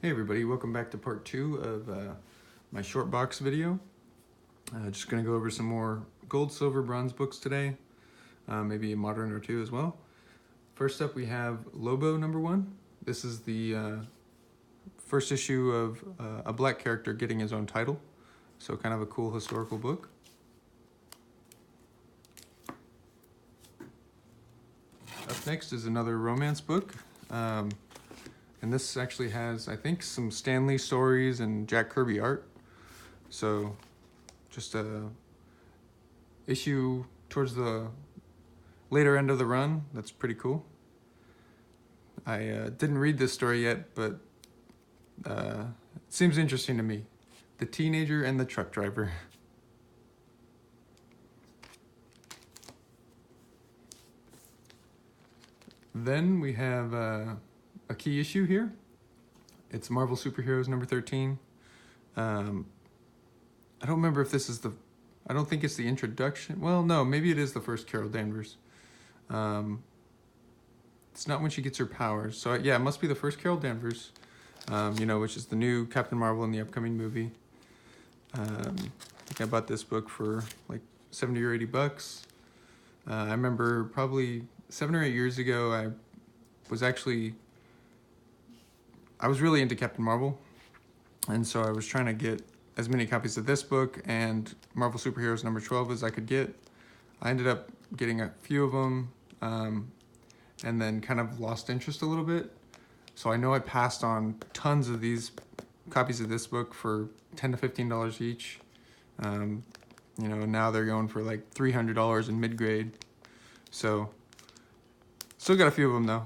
Hey everybody, welcome back to part 2 of my short box video. Just going to go over some more gold, silver, bronze books today, maybe a modern or two as well. First up we have Lobo #1. This is the first issue of a black character getting his own title, so kind of a cool historical book. Up next is another romance book. And this actually has, I think, some Stan Lee stories and Jack Kirby art. So just a issue towards the later end of the run. That's pretty cool. I didn't read this story yet, but it seems interesting to me. The Teenager and the Truck Driver. Then we have a key issue here. It's Marvel Superheroes #13. I don't remember if this is I don't think it's the introduction. Well, no, maybe it is the first Carol Danvers. It's not when she gets her powers. So yeah, it must be the first Carol Danvers, which is the new Captain Marvel in the upcoming movie. I think I bought this book for like 70 or 80 bucks. I remember probably 7 or 8 years ago, I was really into Captain Marvel, and so I was trying to get as many copies of this book and Marvel Superheroes #12 as I could get. I ended up getting a few of them, and then kind of lost interest a little bit. So I know I passed on tons of these copies of this book for $10 to $15 each. Now they're going for like $300 in mid-grade. So still got a few of them though.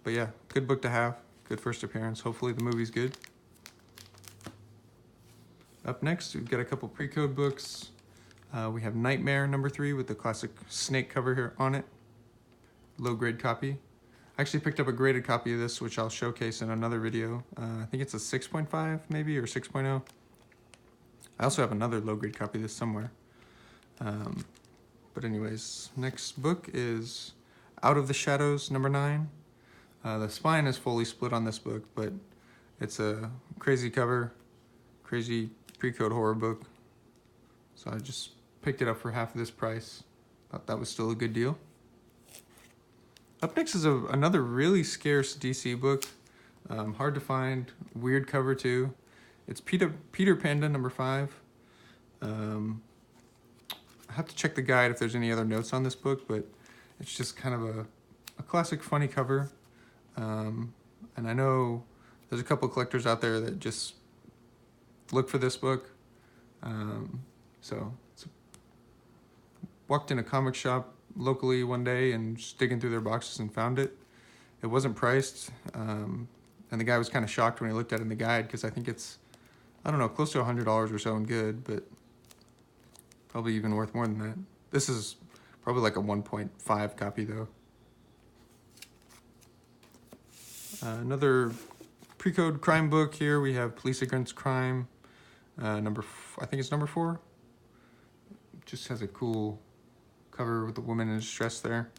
But yeah, good book to have. Good first appearance. Hopefully the movie's good. Up next, we've got a couple pre-code books. We have Nightmare #3 with the classic snake cover here on it. Low grade copy. I actually picked up a graded copy of this, which I'll showcase in another video. I think it's a 6.5 maybe, or 6.0. I also have another low grade copy of this somewhere. But anyways, next book is Out of the Shadows #9. The spine is fully split on this book, but it's a crazy cover, crazy pre-code horror book. So I just picked it up for half of this price. Thought that was still a good deal. Up next is another really scarce DC book. Hard to find, weird cover too. It's Peter Panda #5. I have to check the guide if there's any other notes on this book, but it's just kind of a classic funny cover. And I know there's a couple collectors out there that just look for this book. Walked in a comic shop locally one day and just digging through their boxes and found it. It wasn't priced, and the guy was kind of shocked when he looked at it in the guide, because I think it's, I don't know, close to $100 or so in good, but probably even worth more than that. This is probably like a 1.5 copy though. Another pre-code crime book here. We have Police Against Crime, I think it's #4. Just has a cool cover with the woman in distress there.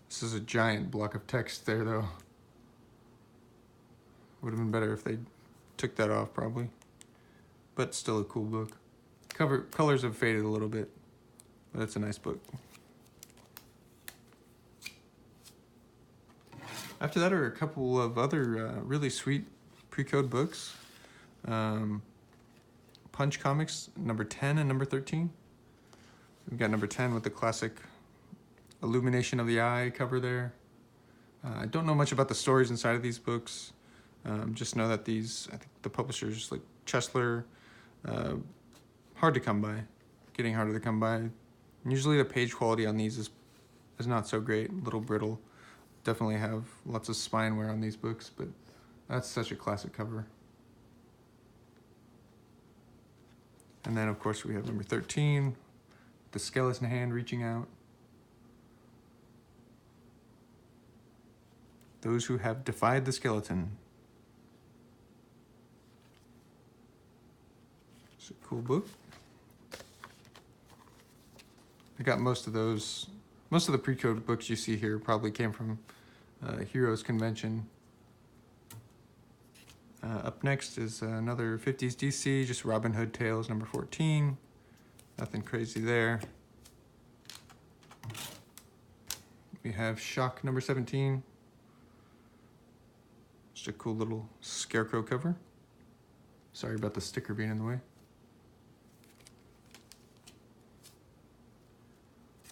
This is a giant block of text there though. Would have been better if they took that off probably, but still a cool book. Colors have faded a little bit, but it's a nice book. After that are a couple of other really sweet pre-code books. Punch Comics #10 and #13. We've got #10 with the classic Illumination of the Eye cover there. I don't know much about the stories inside of these books. Just know that I think the publishers like Chesler, hard to come by, getting harder to come by. Usually the page quality on these is not so great, a little brittle. Definitely have lots of spine wear on these books, but that's such a classic cover. And then of course we have #13, the skeleton hand reaching out. Those who have defied the skeleton. It's a cool book. I got most of the pre-code books you see here probably came from Heroes Convention. Up next is another 50s DC, just Robin Hood Tales number 14. Nothing crazy there. We have Shock number 17. Just a cool little scarecrow cover. Sorry about the sticker being in the way.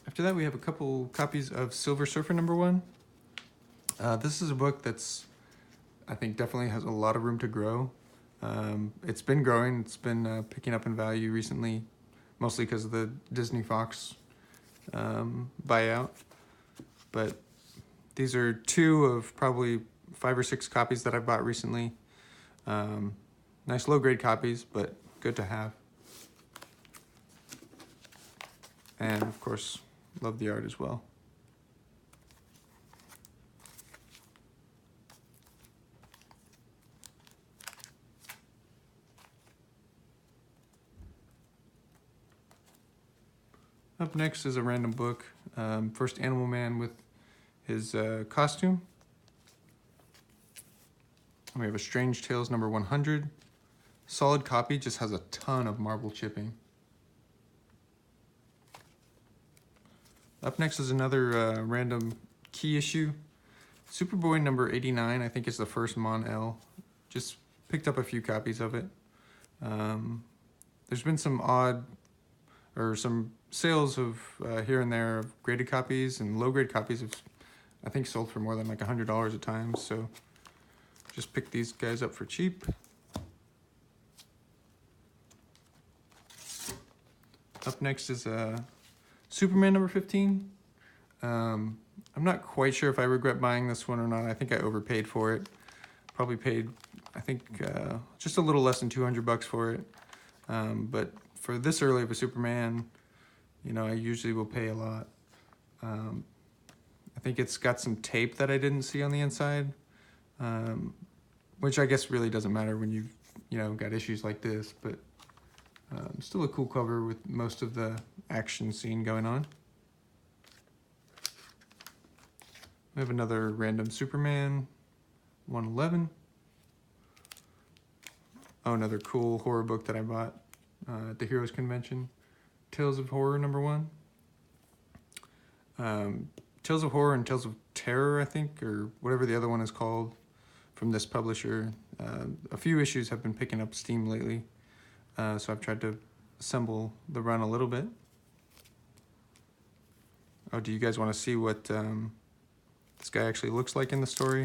After that, we have a couple copies of Silver Surfer number 1. This is a book that's, I think, definitely has a lot of room to grow. It's been growing. It's been picking up in value recently, mostly because of the Disney Fox buyout. But these are 2 of probably 5 or 6 copies that I've bought recently. Nice low-grade copies, but good to have. And of course, love the art as well. Up next is a random book. First Animal Man with his costume. We have a Strange Tales number 100. Solid copy, just has a ton of marble chipping. Up next is another random key issue. Superboy number 89, I think is the first Mon-El. Just picked up a few copies of it. There's been some odd, or some sales of here and there of graded copies, and low grade copies have, I think, sold for more than like $100 a time. So just picked these guys up for cheap. Up next is Superman number 15. I'm not quite sure if I regret buying this one or not. I think I overpaid for it. Probably paid, I think, just a little less than $200 for it. But for this early of a Superman, you know, I usually will pay a lot. I think it's got some tape that I didn't see on the inside, which I guess really doesn't matter when you've, you know, got issues like this, but still a cool cover with most of the action scene going on. We have another random Superman 111. Oh, another cool horror book that I bought at the Heroes Convention. Tales of Horror number 1. Tales of Horror and Tales of Terror, I think, or whatever the other one is called, from this publisher. A few issues have been picking up steam lately, so I've tried to assemble the run a little bit. Oh, do you guys want to see what this guy actually looks like in the story?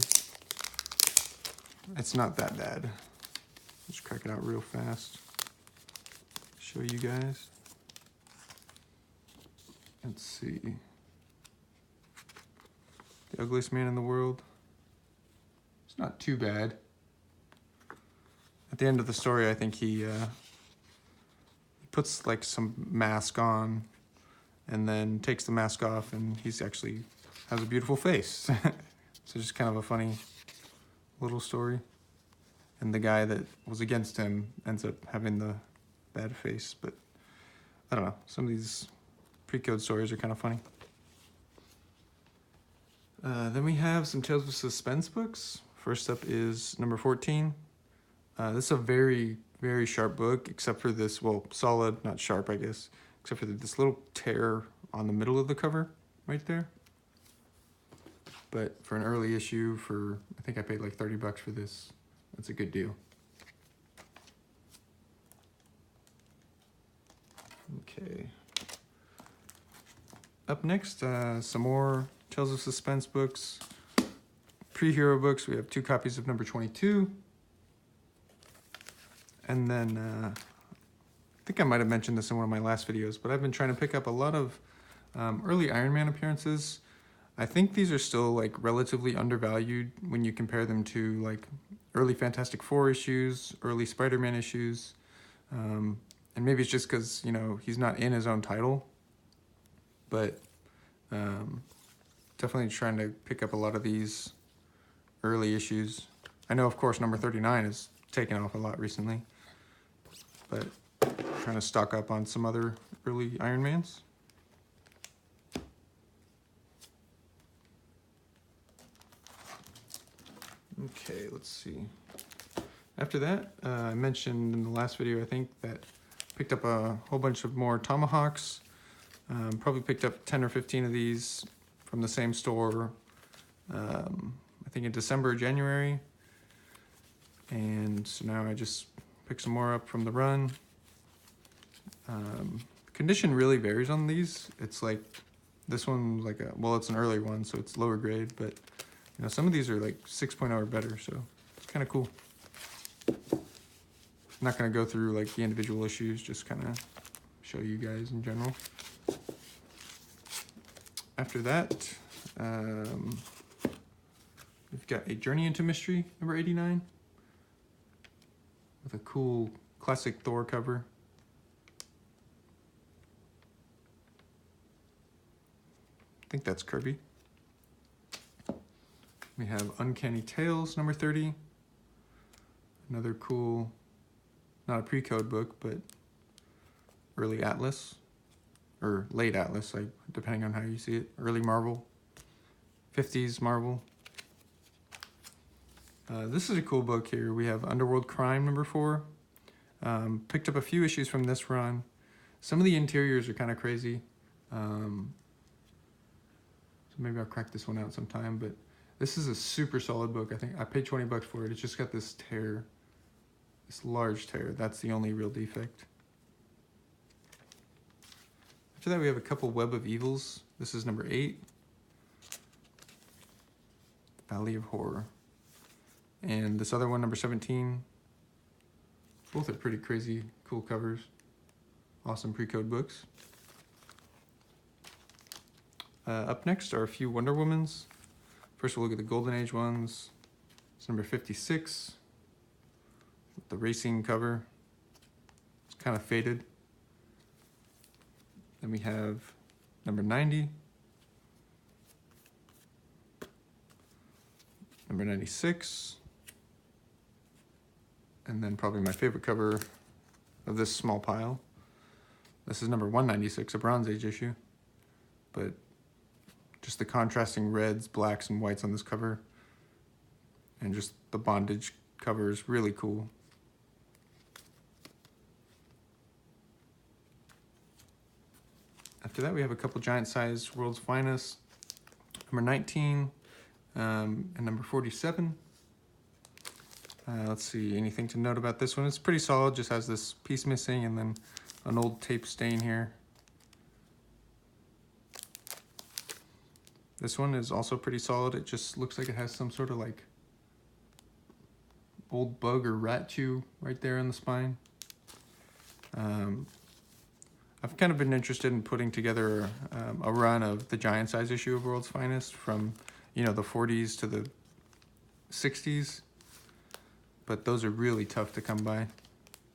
It's not that bad. Just crack it out real fast. Show you guys. Let's see. The ugliest man in the world. It's not too bad. At the end of the story, I think he puts like some mask on and then takes the mask off, and he's actually has a beautiful face. So just kind of a funny little story. And the guy that was against him ends up having the bad face, but I don't know. Some of these pre-code stories are kind of funny. Then we have some Tales of Suspense books. First up is number 14. This is a very, very sharp book, except for this, well, solid, not sharp, I guess, except for this little tear on the middle of the cover right there. But for an early issue, I think I paid like $30 for this. That's a good deal. Okay. Up next, some more Tales of Suspense books. Pre-hero books, we have 2 copies of number 22. And then, I think I might have mentioned this in one of my last videos, but I've been trying to pick up a lot of early Iron Man appearances. I think these are still like relatively undervalued when you compare them to like early Fantastic Four issues, early Spider-Man issues. And maybe it's just because, you know, he's not in his own title. But definitely trying to pick up a lot of these early issues. I know, of course, number 39 has taken off a lot recently, but trying to stock up on some other early Iron Mans. Okay, let's see. After that, I mentioned in the last video, I think, that picked up a whole bunch of more Tomahawks. Probably picked up 10 or 15 of these from the same store, I think in December or January. And so now I just picked some more up from the run. Condition really varies on these. It's like this one, like well, it's an earlier one, so it's lower grade, but you know, some of these are like 6.0 or better, so it's kind of cool. I'm not going to go through like the individual issues, just kind of show you guys in general. After that, we've got A Journey into Mystery, number 89, with a cool classic Thor cover. I think that's Kirby. We have Uncanny Tales, number 30. Another cool, not a pre-code book, but early Atlas, or late Atlas, like depending on how you see it. Early Marvel, 50s Marvel. This is a cool book here. We have Underworld Crime, number 4. Picked up a few issues from this run. Some of the interiors are kind of crazy. So maybe I'll crack this one out sometime, but this is a super solid book. I think I paid 20 bucks for it. It's just got this tear, this large tear. That's the only real defect. After that, we have a couple Web of Evils. This is number 8. Valley of Horror. And this other one, number 17. Both are pretty crazy, cool covers. Awesome pre-code books. Up next are a few Wonder Womans. First, we'll look at the Golden Age ones. It's number 56, with the racing cover. It's kind of faded. Then we have number 90, number 96, and then probably my favorite cover of this small pile. This is number 196, a Bronze Age issue, but just the contrasting reds, blacks, and whites on this cover, and just the bondage cover is really cool. After that, we have a couple giant-sized World's Finest, number 19 and number 47. Let's see, anything to note about this one? It's pretty solid, just has this piece missing and then an old tape stain here. This one is also pretty solid. It just looks like it has some sort of like old bug or rat chew right there on the spine. I've kind of been interested in putting together a run of the giant size issue of World's Finest from, you know, the 40s to the 60s, but those are really tough to come by,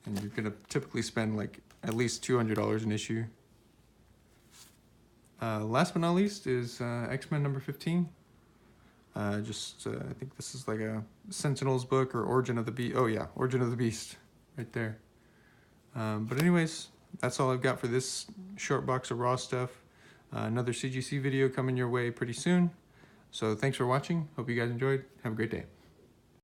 and you're gonna typically spend like at least $200 an issue. Last but not least is X-Men number 15. I think this is like a Sentinels book or Origin of the Beast. Oh yeah, Origin of the Beast, right there. But anyways, that's all I've got for this short box of raw stuff. Another CGC video coming your way pretty soon. So thanks for watching. Hope you guys enjoyed. Have a great day.